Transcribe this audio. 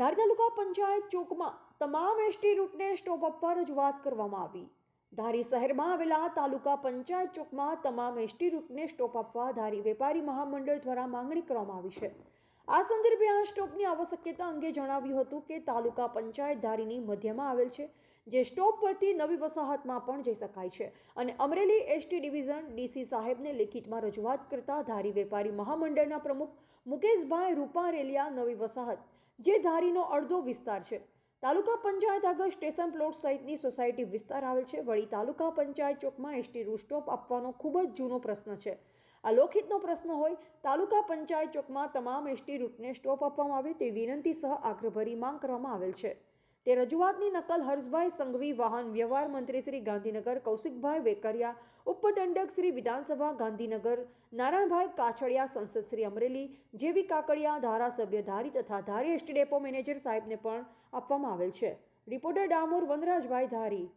ધારી તાલુકા પંચાયત ચોકમાં તમામ ST રૂટને stop આપવા રજૂઆત કરવામાં આવી। ધારી શહેરમાં આવેલા તાલુકા પંચાયત ચોકમાં તમામ એસટી રૂટને સ્ટોપ આપવા ધારી વેપારી મહામંડળ દ્વારા માંગણી કરવામાં આવી છે। આ સંદર્ભે આ સ્ટોપની આવશ્યકતા અંગે જણાવ્યું હતું કે તાલુકા પંચાયત ધારીની મધ્યમાં આવેલ છે, જે સ્ટોપ પરથી નવી વસાહતમાં પણ જઈ શકાય છે અને અમરેલી એસટી ડિવિઝન ડીસી સાહેબને લેખિતમાં રજૂઆત કરતા ધારી વેપારી મહામંડળના પ્રમુખ મુકેશભાઈ રૂપારેલિયા નવી વસાહત, જે ધારીનો અડધો વિસ્તાર છે, તાલુકા પંચાયત આગળ સ્ટેશન પ્લોટ સહિતની સોસાયટી વિસ્તાર આવેલ છે। વળી તાલુકા પંચાયત ચોકમાં એસટી રૂટ સ્ટોપ આપવાનો ખૂબ જ જૂનો પ્રશ્ન છે। આ લોકહિતનો પ્રશ્ન હોય તાલુકા પંચાયત ચોકમાં તમામ એસટી રૂટને સ્ટોપ આપવામાં આવે તેવી વિનંતી સહ આગ્રહભરી માંગ કરવામાં આવેલ છે। તે રજૂઆતની નકલ હર્ષભાઈ સંઘવી, વાહન વ્યવહાર મંત્રી શ્રી ગાંધીનગર કૌશિકભાઈ વેકરિયા, ઉપદંડક શ્રી વિધાનસભા ગાંધીનગર નારાયણભાઈ કાછડિયા, સંસદ શ્રી અમરેલી જેવી કાકડિયા, ધારાસભ્ય ધારી તથા ધારી એસટી ડેપો મેનેજર સાહેબને પણ આપવામાં આવેલ છે। રિપોર્ટર ડામોર વનરાજભાઈ ધારી।